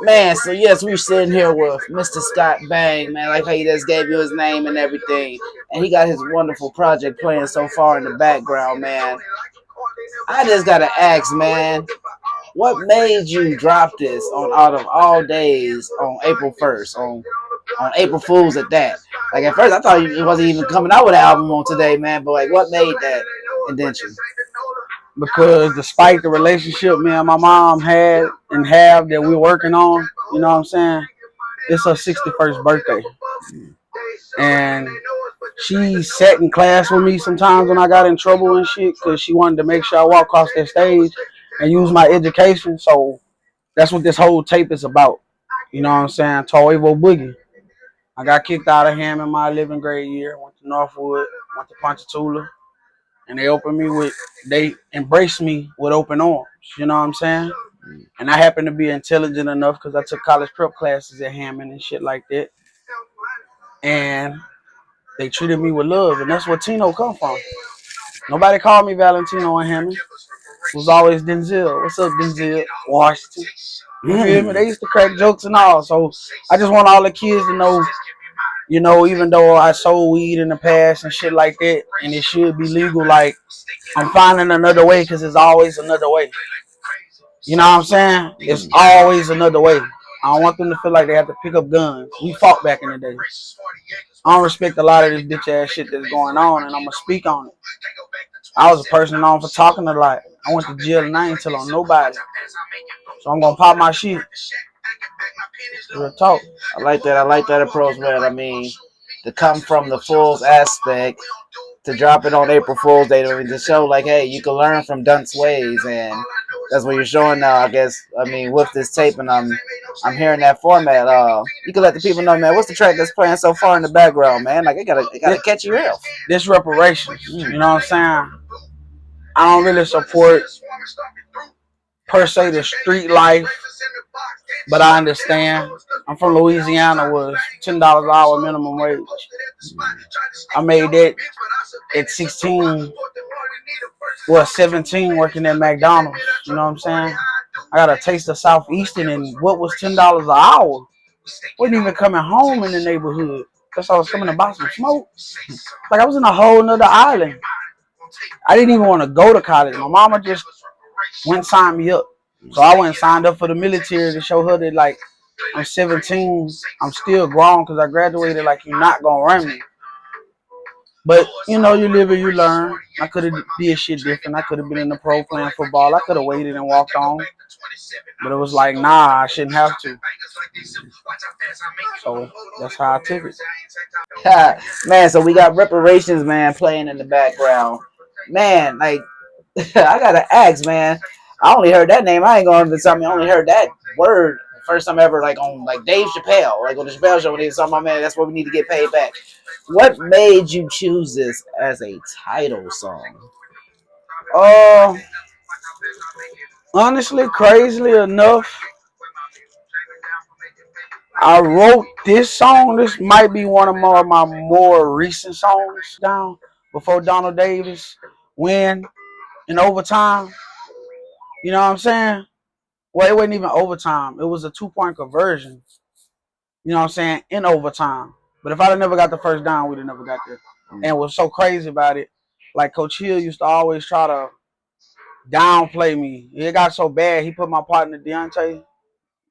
Man, so yes, we're sitting here with Mr. Scott Bang, man. Like how he just gave you his name and everything. And he got his wonderful project playing so far in the background, man. I just gotta ask, man, what made you drop this on out of all days on April 1st, on April Fool's at that? Like at first I thought it wasn't even coming out with an album on today, man, but like what made that intention? Because despite the relationship me and my mom had and have that we're working on, you know what I'm saying? It's her 61st birthday. And she sat in class with me sometimes when I got in trouble and shit because she wanted to make sure I walk across that stage and use my education. So that's what this whole tape is about. You know what I'm saying? Toivo Boogie. I got kicked out of Ham in my 11th grade year. Went to Northwood, went to Ponchatoula. And they embraced me with open arms. You know what I'm saying? And I happened to be intelligent enough because I took college prep classes at Hammond and shit like that. And they treated me with love, and that's where Tino come from. Nobody called me Valentino in Hammond. It was always Denzel. What's up, Denzel? Washington. You feel me? They used to crack jokes and all. So I just want all the kids to know, you know, even though I sold weed in the past and shit like that, and it should be legal, like, I'm finding another way because there's always another way. You know what I'm saying? It's always another way. I don't want them to feel like they have to pick up guns. We fought back in the day. I don't respect a lot of this bitch ass shit that's going on, and I'm gonna speak on it. I was a person known for talking a lot. I went to jail and I ain't tell on nobody. So I'm gonna pop my shit. Real talk. I like that. I like that approach, man. I mean, to come from the Fool's aspect to drop it on April Fool's Day to show like, hey, you can learn from Dunk's ways, and that's what you're showing now. I guess. I mean, with this tape, and I'm hearing that format. You can let the people know, man. What's the track that's playing so far in the background, man? Like, it gotta catch you real. This reparations. You know what I'm saying? I don't really support per se the street life, but I understand. I'm from Louisiana, was $10 an hour minimum wage. I made that at 16, 17 working at McDonald's. You know what I'm saying? I got a taste of Southeastern, and what was $10 an hour? Wasn't even coming home in the neighborhood. That's why I was coming to buy some smoke. Like I was in a whole nother island. I didn't even want to go to college. My mama just went and signed me up. So I went and signed up for the military to show her that, like, I'm 17. I'm still grown because I graduated. Like, you're not going to run me. But, you know, you live and you learn. I could have did shit different. I could have been in the pro playing football. I could have waited and walked on. But it was like, nah, I shouldn't have to. So that's how I took it. Man, so we got reparations, man, playing in the background. Man, like, I gotta ask, man. I only heard that name. I ain't going to tell me. I only heard that word first time ever, like on like Dave Chappelle, like on the Chappelle show when he was talking about, man, that's what we need to get paid back. What made you choose this as a title song? Honestly, crazily enough, I wrote this song. This might be one of my more recent songs down before Donald Davis win in overtime. You know what I'm saying? Well, it wasn't even overtime. It was a 2-point conversion. You know what I'm saying? In overtime. But if I'd have never got the first down, we'd have never got there. And what's so crazy about it, like Coach Hill used to always try to downplay me. It got so bad, he put my partner Deontay,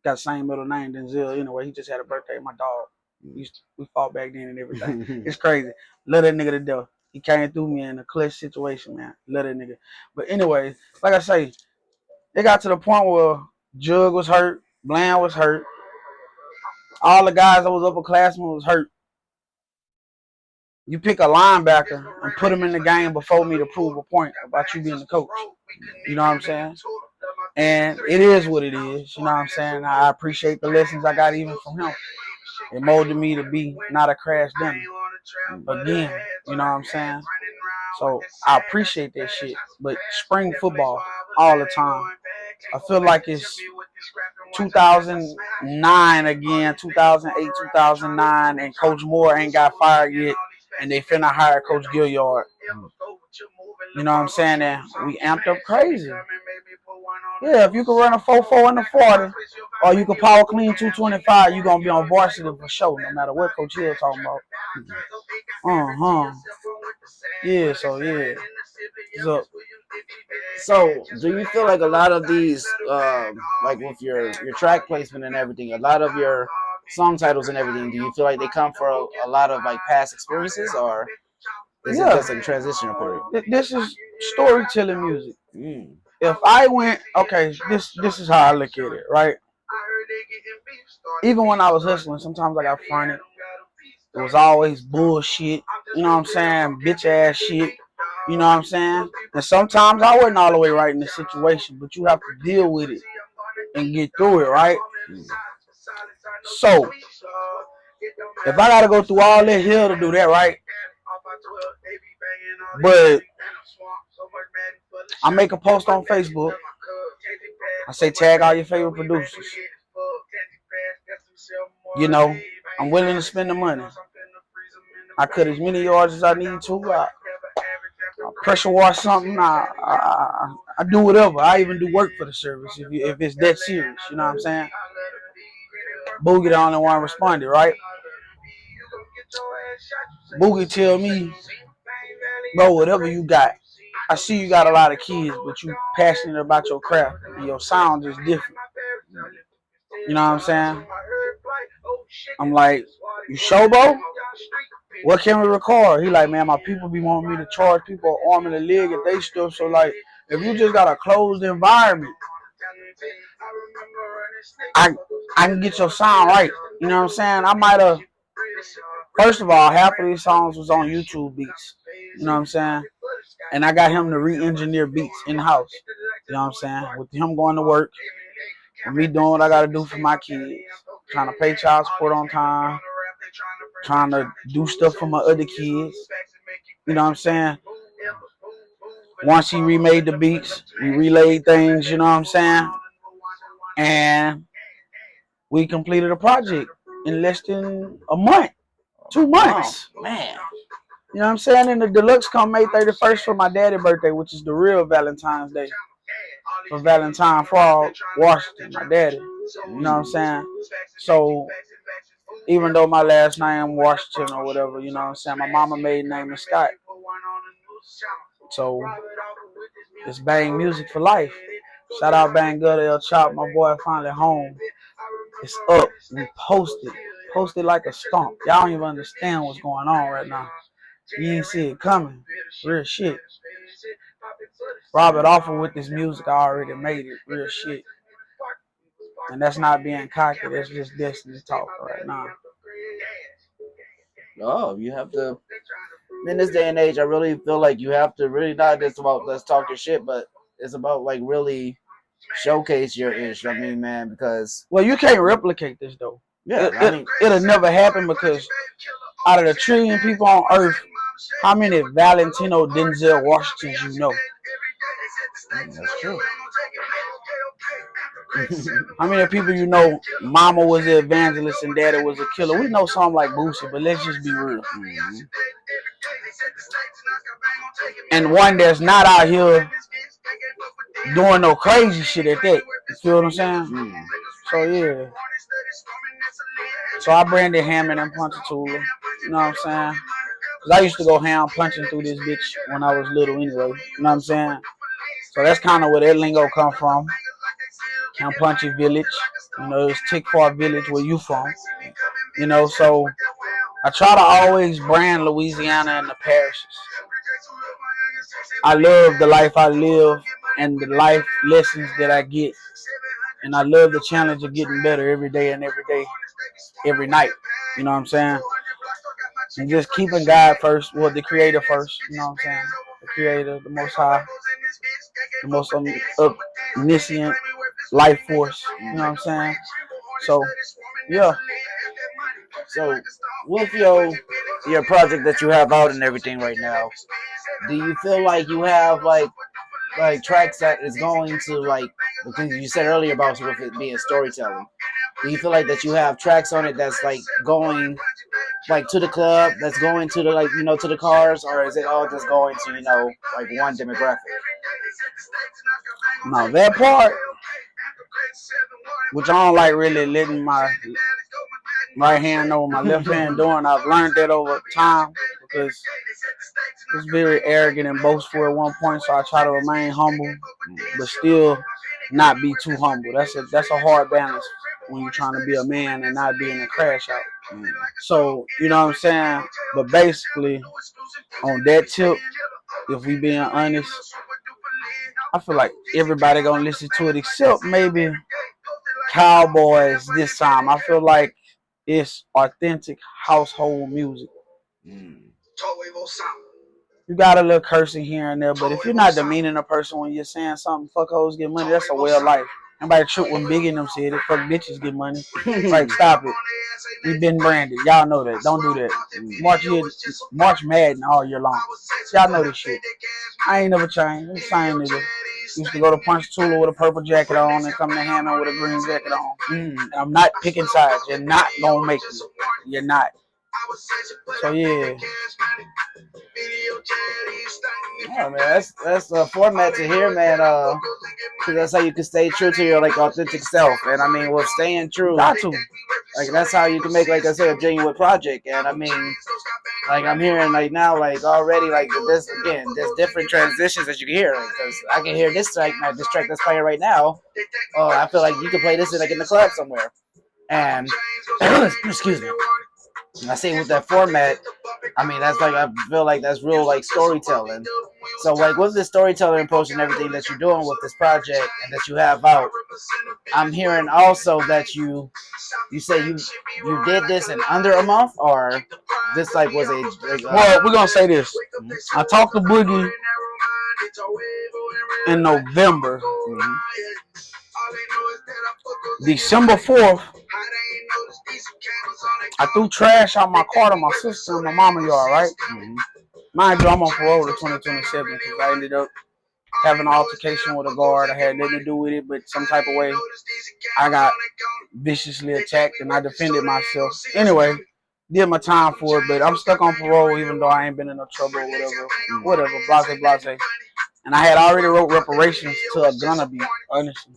got the same middle name, Denzel. Anyway, he just had a birthday, my dog. We fought back then and everything. It's crazy. Love that nigga to death. He came through me in a clutch situation, man. Love that nigga. But anyway, like I say, it got to the point where Jug was hurt, Bland was hurt. All the guys that was upperclassmen was hurt. You pick a linebacker and put him in the game before me to prove a point about you being the coach. You know what I'm saying? And it is what it is. You know what I'm saying? I appreciate the lessons I got even from him. It molded me to be not a crash dummy. Again, you know what I'm saying? So I appreciate that shit. But spring football all the time. I feel like it's 2009 again, 2008, 2009, and Coach Moore ain't got fired yet, and they finna hire Coach Gilliard. You know what I'm saying? And we amped up crazy. Yeah, if you can run a 4.4 in the 40, or you can power clean 225, you're gonna be on varsity for sure, no matter what Coach Hill talking about. Yeah, so yeah. So, do you feel like a lot of these, like with your track placement and everything, a lot of your song titles and everything, do you feel like they come for a lot of like past experiences, or is it just a transitional period? This is storytelling music. If I went, okay, this is how I look at it, right? Even when I was hustling, sometimes I got fronted. It was always bullshit, you know what I'm saying? Bitch ass shit, you know what I'm saying? And sometimes I wasn't all the way right in the situation, but you have to deal with it and get through it, right? So, if I gotta go through all that hell to do that, right? But I make a post on Facebook. I say tag all your favorite producers. You know, I'm willing to spend the money. I cut as many yards as I need to. I pressure wash something. I do whatever. I even do work for the service if it's that serious. You know what I'm saying? Boogie the only one responded, right? Boogie tell me, bro, whatever you got. I see you got a lot of kids, but you passionate about your craft and your sound is different. You know what I'm saying? I'm like, you sure, bro? What can we record? He like, man, my people be wanting me to charge people an arm and a leg if they stuff. So like, if you just got a closed environment, I can get your sound right. You know what I'm saying? I might have. First of all, half of these songs was on YouTube beats. You know what I'm saying? And I got him to re-engineer beats in the house. You know what I'm saying? With him going to work, with me doing what I got to do for my kids, trying to pay child support on time, trying to do stuff for my other kids. You know what I'm saying? Once he remade the beats, we relayed things, you know what I'm saying? And we completed a project in less than a month, 2 months. Oh, man. You know what I'm saying? And the deluxe come May 31st for my daddy's birthday, which is the real Valentine's Day. For Valentine Frog, Washington, my daddy. You know what I'm saying? So even though my last name Washington or whatever, you know what I'm saying? My mama made name is Scott. So it's Bang Music for life. Shout out Bang Gutter El Chop, my boy finally home. It's up. We posted like a stomp. Y'all don't even understand what's going on right now. You ain't see it coming. Real shit. Robert offered with this music, I already made it. Real shit. And that's not being cocky. That's just destiny talk right now. Oh, you have to. In this day and age, I really feel like you have to really not just about let's talk your shit, but it's about like really showcase your ish. I mean, man, because well, you can't replicate this though. Yeah, I mean, it'll never happen because out of the trillion people on Earth, how many Valentino Denzel Washingtons you know? That's true. How many people you know? Mama was an evangelist and daddy was a killer. We know something like Boosie, but let's just be real. And one that's not out here doing no crazy shit at that. You feel what I'm saying? So yeah. So I branded Hammond and Ponchatoula. You know what I'm saying? Cause I used to go ham punching through this bitch when I was little anyway. You know what I'm saying? So that's kind of where that lingo come from. Ham Punchy Village. You know, it's Tickfar Village where you from. You know, so I try to always brand Louisiana and the parishes. I love the life I live and the life lessons that I get. And I love the challenge of getting better every day and every night. You know what I'm saying? And just keeping God first, well, the creator first. You know what I'm saying? The creator, the most high, the most omniscient life force. You know what I'm saying? So, yeah. So, with your project that you have out and everything right now, do you feel like you have like tracks that is going to like, because you said earlier about with it being storytelling, do you feel like that you have tracks on it that's like going like to the club, that's going to the like, you know, to the cars, or is it all just going to, you know, like one demographic? Now that part, which I don't like really letting my right hand know what my left hand doing. I've learned that over time because it's very arrogant and boastful at one point. So I try to remain humble, but still not be too humble. That's a hard balance when you're trying to be a man and not being a crash out. So you know what I'm saying. But basically, on that tip, if we being honest, I feel like everybody gonna listen to it except maybe Cowboys this time. I feel like it's authentic household music. You got a little cursing here and there, but if you're not demeaning a person when you're saying something, fuck hoes get money, that's a way of life. Nobody trip when Biggie and them said it, fuck bitches get money. Like, stop it. We've been branded. Y'all know that. Don't do that. March Madden all year long. Y'all know this shit. I ain't never changed. I'm the same nigga. Used to go to Punch Tula with a purple jacket on and come to Hammond with a green jacket on. I'm not picking sides. You're not gonna make me. You're not. So yeah. Yeah, man, that's a format to hear, man. Cause that's how you can stay true to your like authentic self, and I mean, with staying true, got to. Like that's how you can make, like I said, a genuine project. And I mean, like I'm hearing like now, like already, like this again, there's different transitions that you can hear. Because I can hear this track, this track that's playing right now. I feel like you can play this in like in the club somewhere. And excuse me. I say with that format, I mean that's like I feel like that's real like storytelling. So like with this storytelling approach and everything that you're doing with this project and that you have out, I'm hearing also that you say you did this in under a month, or this like was a like, well, we're gonna say this. I talked to Boogie in November. December 4th, I threw trash out my car to my sister and my mama yard, right? Mind you, I'm on parole to 2027 because I ended up having an altercation with a guard. I had nothing to do with it, but some type of way I got viciously attacked and I defended myself. Anyway, did my time for it, but I'm stuck on parole even though I ain't been in no trouble or whatever, blase. And I had already wrote reparations to a Gunna beat, honestly.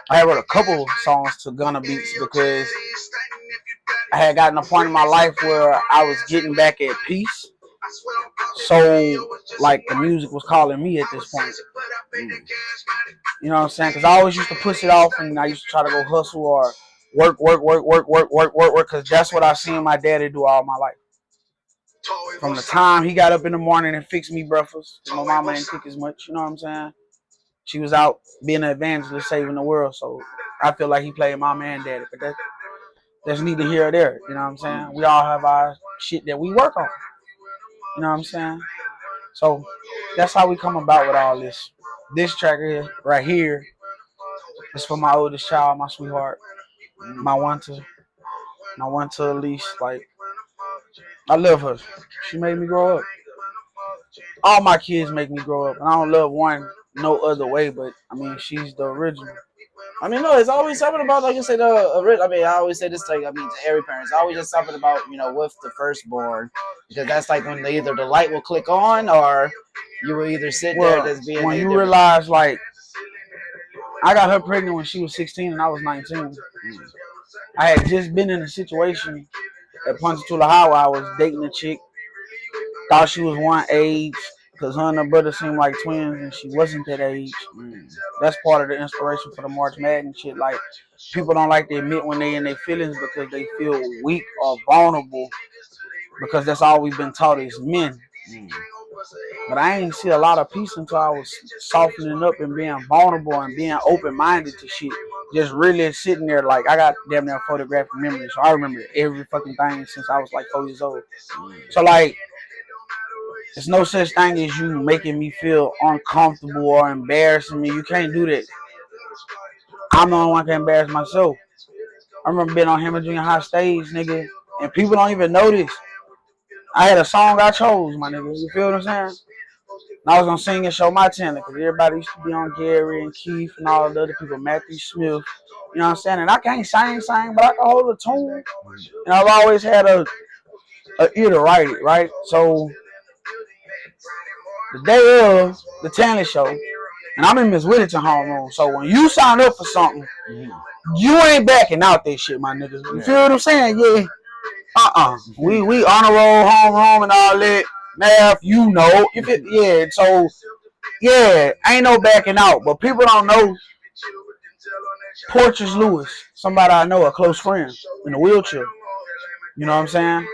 I had wrote a couple songs to Gunna beats because I had gotten a point in my life where I was getting back at peace. So, like, the music was calling me at this point. You know what I'm saying? Because I always used to push it off and I used to try to go hustle or work, because that's what I seen my daddy do all my life. From the time he got up in the morning and fixed me breakfast, my mama ain't cook as much, you know what I'm saying? She was out being an evangelist, saving the world, so I feel like he played mama and daddy, but that's neither here or there, you know what I'm saying? We all have our shit that we work on, you know what I'm saying? So that's how we come about with all this. This track here, right here, is for my oldest child, my sweetheart, my one to at least. Like, I love her. She made me grow up. All my kids make me grow up, and I don't love one no other way. But I mean, she's the original. I mean, no, it's always something about, like you said, I mean, I always say this, like, I mean, to every parent, it's always just something about, with the firstborn, because that's like when either the light will click on, or you will either sit there as being when you realize, like, I got her pregnant when she was 16 and I was 19. I had just been in a situation at Ponchatoula High where I was dating a chick, thought she was one age, because her and her brother seemed like twins and she wasn't that age. That's part of the inspiration for the March Madness shit. Like, people don't like to admit when they in their feelings because they feel weak or vulnerable, because that's all we've been taught as men. But I ain't see a lot of peace until I was softening up and being vulnerable and being open-minded to shit. Just really sitting there, like, I got damn near photographic memory, so I remember every fucking thing since I was like 4 years old. So, like, there's no such thing as you making me feel uncomfortable or embarrassing me. You can't do that. I'm the only one that can embarrass myself. I remember being on Hammond Junior High stage, nigga, and people don't even know this. I had a song I chose, my nigga. You feel what I'm saying? And I was gonna sing and show my talent, because everybody used to be on Gary and Keith and all the other people, Matthew Smith. You know what I'm saying? And I can't sing, but I can hold a tune. And I've always had a ear to write it, right? So the day of the talent show, And I'm in Miss Whittington homeroom. So when you sign up for something, you ain't backing out that shit, my niggas. You feel what I'm saying? Yeah. We honor roll, homeroom, and all that. Math, you know. So yeah, ain't no backing out. But people don't know Porches Lewis, somebody I know, a close friend, in a wheelchair. You know what I'm saying?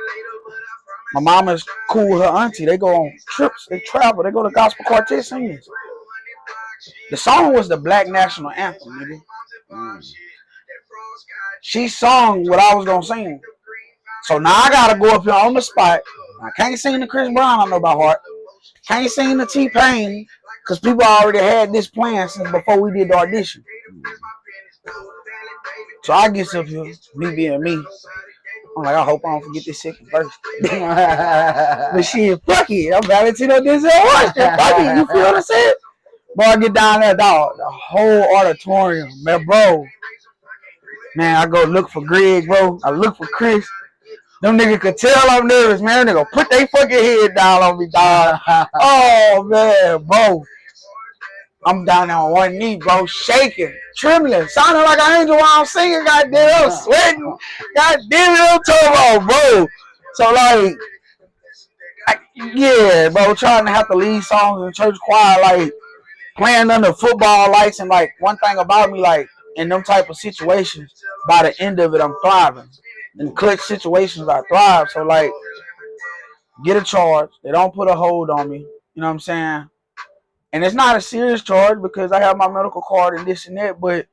My mama's cool with her auntie. They go on trips. They travel. They go to gospel quartet singers. The song was the Black National Anthem, nigga. She sung what I was gonna sing. So now I gotta go up here on the spot. I can't sing the Chris Brown, I know by heart. Can't sing the T-Pain, because people already had this plan since before we did the audition. So I get up here, me being me. I'm like, I hope I don't forget this second verse. But shit, fuck it. I'm Valentino Denzel Washington. Fuck it. You feel what I'm saying? Boy, I get down there, dog. The whole auditorium, man, bro. Man, I go look for Greg, bro. I look for Chris. Them niggas could tell I'm nervous, man. They go put their fucking head down on me, dog. Oh, man, bro. I'm down there on one knee, bro, shaking, trembling, sounding like an angel while I'm singing. Goddamn, I'm sweating. Goddamn, I'm turbo, bro. So like, yeah, bro, trying to have to lead songs in church choir, like playing under football lights, and like one thing about me, like in them type of situations, by the end of it, I'm thriving. In clutch situations, I thrive. So like, get a charge. They don't put a hold on me. You know what I'm saying? And it's not a serious charge because I have my medical card and this and that, but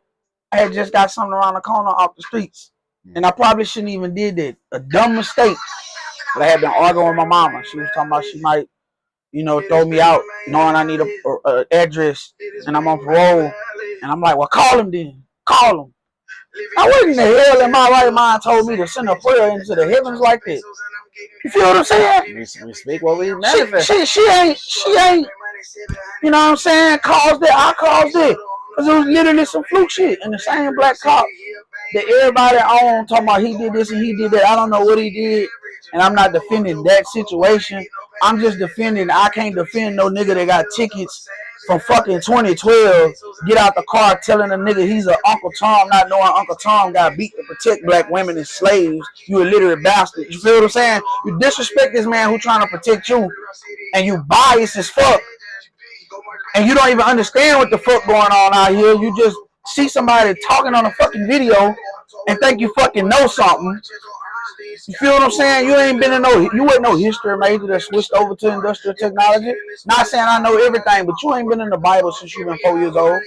I had just got something around the corner off the streets. And I probably shouldn't even did that. A dumb mistake. But I had been arguing with my mama. She was talking about she might, throw me out knowing I need a address and I'm on parole. And I'm like, well, call him then. Call him. I wasn't in the hell in my right mind told me to send a prayer into the heavens like that. You feel what I'm saying? We speak what we manifest. She ain't, you know what I'm saying, caused it. I caused it. Because it was literally some fluke shit. And the same black cop that everybody on talking about he did this and he did that. I don't know what he did. And I'm not defending that situation. I'm just defending, I can't defend no nigga that got tickets from fucking 2012, get out the car telling a nigga he's an Uncle Tom, not knowing Uncle Tom got beat to protect black women and slaves. You illiterate bastard. You feel what I'm saying? You disrespect this man who trying to protect you, and you biased as fuck. And you don't even understand what the fuck going on out here. You just see somebody talking on a fucking video and think you fucking know something. You feel what I'm saying? You ain't been in you ain't no history major that switched over to industrial technology. Not saying I know everything, but you ain't been in the Bible since you've been 4 years old.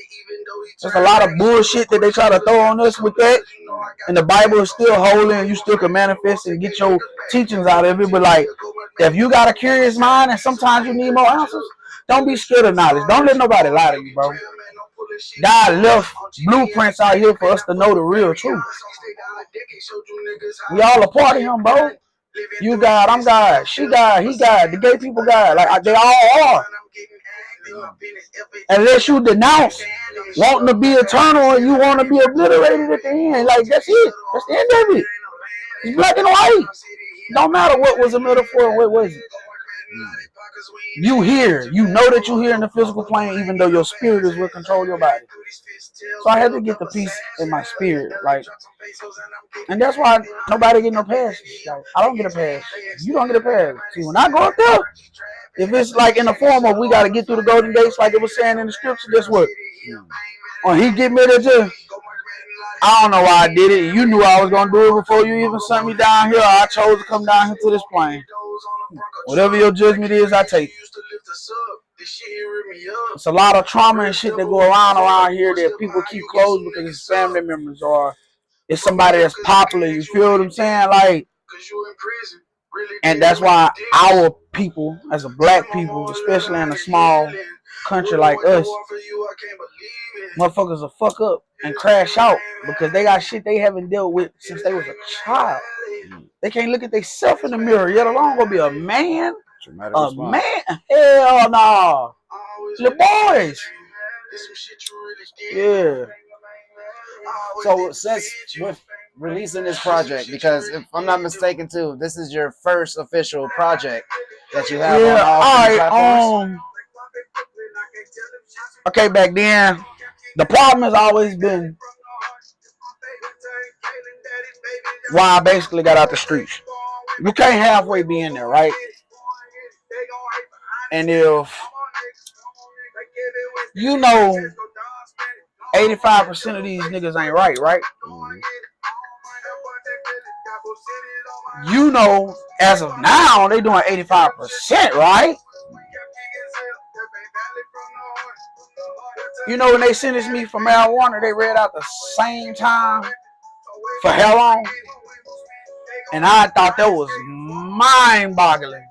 There's a lot of bullshit that they try to throw on us with that. And the Bible is still holy and you still can manifest and get your teachings out of it. But like, if you got a curious mind and sometimes you need more answers, don't be scared of knowledge. Don't let nobody lie to you, bro. God left blueprints out here for us to know the real truth. We all a part of him, bro. You God, I'm God, she God, he God, the gay people God. Like, they all are. Unless you denounce wanting to be eternal and you want to be obliterated at the end. Like, that's it. That's the end of it. It's black and white. Don't matter what was a metaphor and what wasn't. You hear. You know that you hear in the physical plane, even though your spirit is what control your body. So I had to get the peace in my spirit. Like, and that's why nobody get no pass. Like, I don't get a pass. You don't get a pass. See, when I go up there, if it's like in the form of we got to get through the golden gates, like it was saying in the scripture, guess what? When he get me to, I don't know why I did it. You knew I was going to do it before you even sent me down here. I chose to come down here to this plane. Whatever your judgment is, I take. It's a lot of trauma and shit that go around here that people keep closed because it's family members or it's somebody that's popular. You feel what I'm saying? Like, and that's why our people, as a black people, especially in a small country like us, motherfuckers will fuck up and crash out because they got shit they haven't dealt with since they was a child. They can't look at themselves in the mirror, yet alone gonna be a man. A man? Hell no. The boys. Yeah. So since with releasing this project, because if I'm not mistaken too, this is your first official project that you have on all platforms. Okay, back then, the problem has always been why I basically got out the streets. You can't halfway be in there, right? And if you know 85% of these niggas ain't right, right? You know, as of now, they doing 85%, right? You know, when they sentenced me for marijuana, they read out the same time for how long? And I thought that was mind-boggling.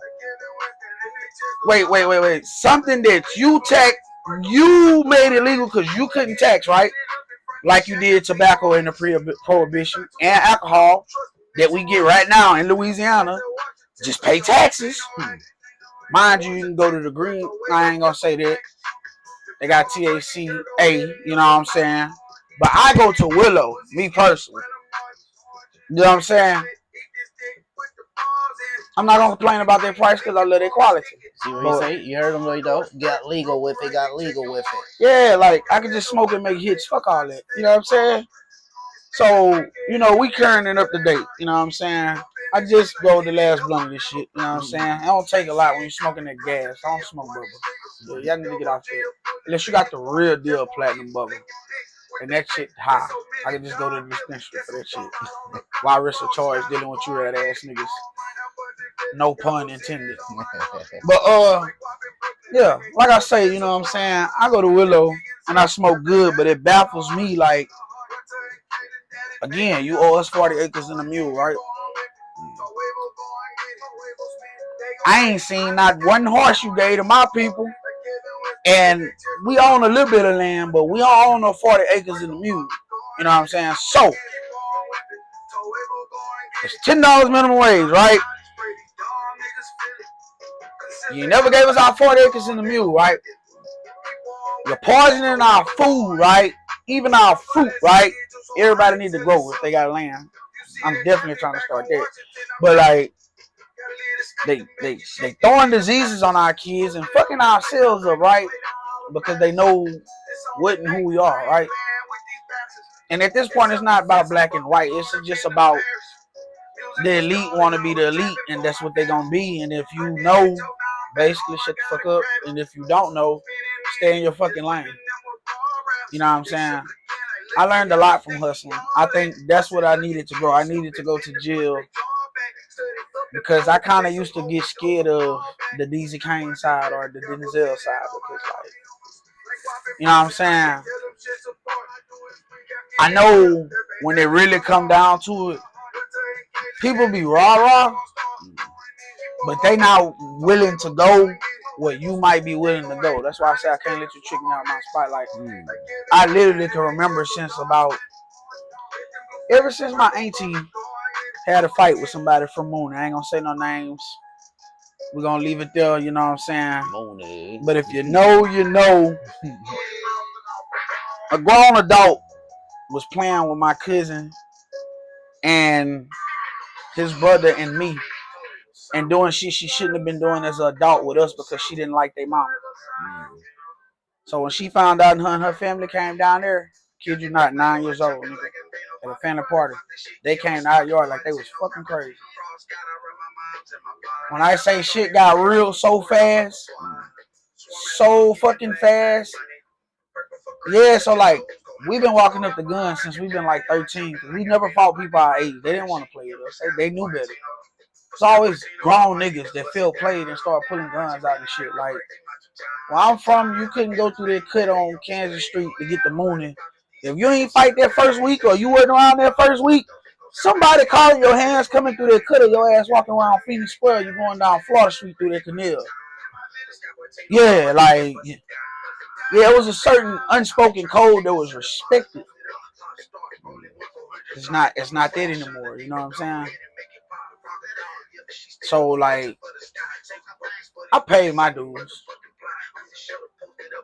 Wait. Something that you made it legal because you couldn't tax, right? Like you did tobacco in the prohibition and alcohol that we get right now in Louisiana. Just pay taxes. Mind you, you can go to the green. I ain't gonna say that. They got THCA, you know what I'm saying? But I go to Willow, me personally. You know what I'm saying? I'm not gonna complain about their price because I love their quality. See what he say? You heard him, really, though. Got legal with it. Yeah, like I can just smoke and make hits. Fuck all that. You know what I'm saying? So, you know, we current up to date. You know what I'm saying? I just rolled the last blunt of this shit. You know what I'm saying? I don't take a lot when you're smoking that gas. I don't smoke bubble. So y'all need to get off that. Unless you got the real deal platinum bubble. And that shit high. I can just go to the dispensary for that shit. Why risk a charge dealing with you red ass niggas? No pun intended. But yeah, like I say, you know what I'm saying? I go to Willow and I smoke good, but it baffles me like, again, you owe us 40 acres and a mule, right? I ain't seen not one horse you gave to my people. And we own a little bit of land, but we don't own no 40 acres and a mule. You know what I'm saying? So, it's $10 minimum wage, right? You never gave us our 40 acres and a mule, right? You're poisoning our food, right? Even our fruit, right? Everybody need to grow if they got land. I'm definitely trying to start that. But like, they throwing diseases on our kids and fucking ourselves up, right? Because they know what and who we are, right? And at this point, it's not about black and white. It's just about the elite want to be the elite, and that's what they're gonna be. And if you know, basically shut the fuck up. And if you don't know, stay in your fucking lane. You know what I'm saying? I learned a lot from hustling. I think that's what I needed to grow. I needed to go to jail because I kind of used to get scared of the DZ Kane side or the Denzel side because, like, you know what I'm saying? I know when it really come down to it, people be rah-rah, but they not willing to go where you might be willing to go. That's why I say I can't let you trick me out of my spotlight. I literally can remember ever since my auntie had a fight with somebody from Moon. I ain't gonna say no names. We're gonna leave it there, you know what I'm saying? Moon. But if you know, you know. A grown adult was playing with my cousin and his brother and me and doing shit she shouldn't have been doing as an adult with us because she didn't like their mom. So when she found out and her family came down there, kid you not, 9 years old, nigga, at a family party, they came to our yard like they was fucking crazy. When I say shit got real so fast, so fucking fast, yeah, so like, we've been walking up the gun since we've been like 13. Cause we never fought people our age. They didn't want to play with us. They knew better. It's always grown niggas that feel played and start pulling guns out and shit. Like, where I'm from, you couldn't go through that cut on Kansas Street to get the mooning. If you ain't fight that first week or you wasn't around that first week, somebody calling your hands coming through that cut or your ass walking around Phoenix Square, you going down Florida Street through that canal. Yeah, like, yeah, it was a certain unspoken code that was respected. It's not that anymore, you know what I'm saying? So like, I paid my dues.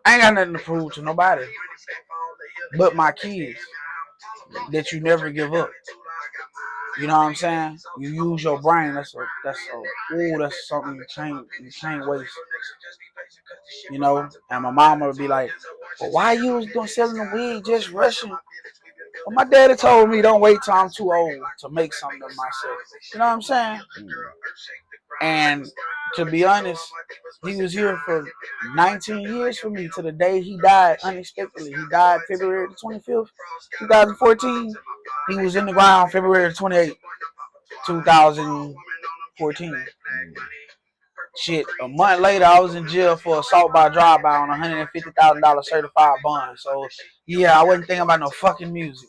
I ain't got nothing to prove to nobody but my kids that you never give up. You know what I'm saying? You use your brain. That's something you can't waste. You know? And my mama would be like, well, why you was doing selling the weed, just rushing? Well, my daddy told me don't wait till I'm too old to make something of myself. You know what I'm saying? And to be honest, he was here for 19 years for me to the day he died unexpectedly. He died February 25th, 2014. He was in the ground February 28th, 2014. Shit, a month later, I was in jail for assault by drive-by on $150,000 certified bond. So, yeah, I wasn't thinking about no fucking music.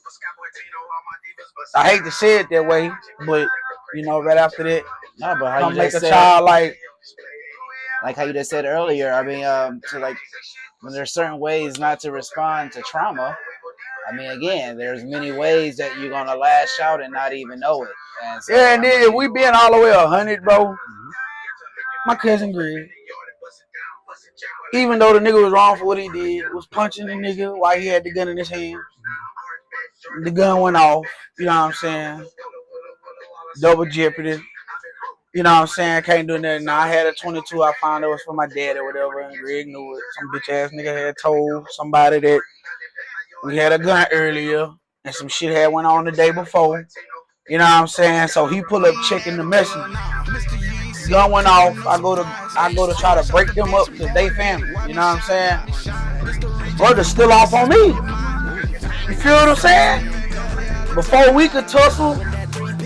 I hate to say it that way, but, you know, right after that, no, but how come you make just a said, child like how you just said earlier. I mean, to like when there's certain ways not to respond to trauma. I mean, again, there's many ways that you're gonna lash out and not even know it. And so, yeah, and then if we been all the way 100, bro. My cousin Greg, even though the nigga was wrong for what he did, was punching the nigga while he had the gun in his hand. The gun went off. You know what I'm saying? Double jeopardy. You know what I'm saying? Can't do nothing. Now I had a 22. I found it was for my dad or whatever, and Greg knew it. Some bitch ass nigga had told somebody that we had a gun earlier, and some shit had went on the day before. You know what I'm saying? So he pull up checking the message. Gun went off. I go to try to break them up because they family. You know what I'm saying? Brother's still off on me. You feel what I'm saying? Before we could tussle,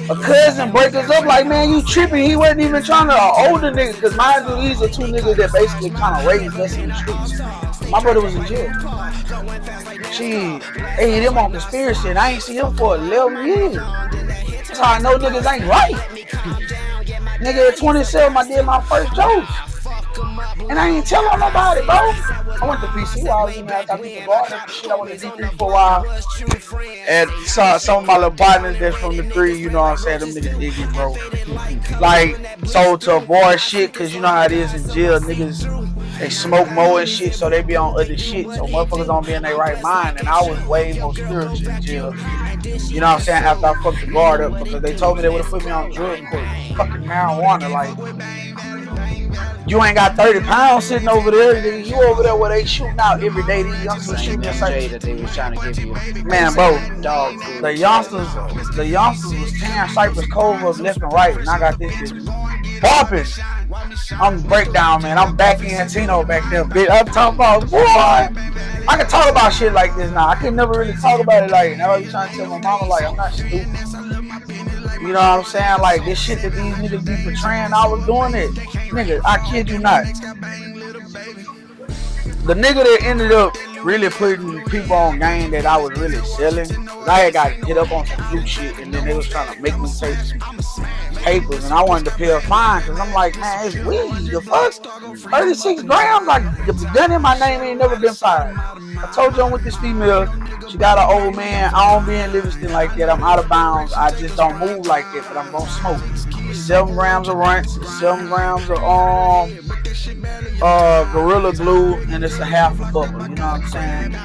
a cousin break us up like, man, you tripping. He wasn't even trying to older niggas. Because mind you, these are two niggas that basically kind of raised us in the streets. My brother was in jail. Shit, hey, them on conspiracy, and I ain't seen him for 11 years. That's how I know niggas ain't right. Nigga, at 27, I did my first jokes. And I ain't telling nobody, bro. I went to PC while I was in there. I got people guarding shit. I went to D3 for a while. And saw some of my little partners that's from the 3, you know what I'm saying? Them niggas dig it, bro. Like, so to avoid shit, because you know how it is in jail, niggas, they smoke more and shit, so they be on other shit. So motherfuckers don't be in their right mind. And I was way more spiritual in jail. You know what I'm saying? After I fucked the guard up, because they told me they would have put me on drug court. Fucking marijuana, like. You ain't got 30 pounds sitting over there. You over there where they shooting out every day. These youngsters shooting at that they was trying to give you. Man, bro, the youngsters was tearing Cypress Cove up left and right, and I got this bitch bumping. I'm breakdown, man. I'm back in Tino back there, bitch. I'm talking about, boy. I can talk about shit like this now. I can never really talk about it like now. I be trying to tell my mama like I'm not stupid. You know what I'm saying? Like this shit that these niggas be portraying, I was doing it. Nigga, I kid you not. The nigga that ended up really putting people on game that I was really selling, I had got hit up on some fluke shit, and then they was trying to make me take some papers, and I wanted to pay a fine because I'm like, man, it's weed. The fuck? 36 grams? Like, the gun in my name ain't never been fired. I told you I'm with this female. She got an old man. I don't be in Livingston like that. I'm out of bounds. I just don't move like that, but I'm gonna smoke. 7 grams of runts, 7 grams of Gorilla Glue, and it's a half a bubble. You know what I'm saying?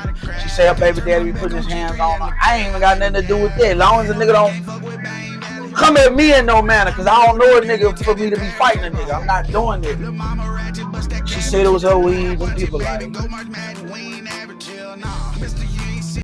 She said her baby daddy be putting his hands on her. I ain't even got nothing to do with that. As long as a nigga don't come at me in no manner, cause I don't know a nigga for me to be fighting a nigga. I'm not doing it. She said it was her weed. Them people like,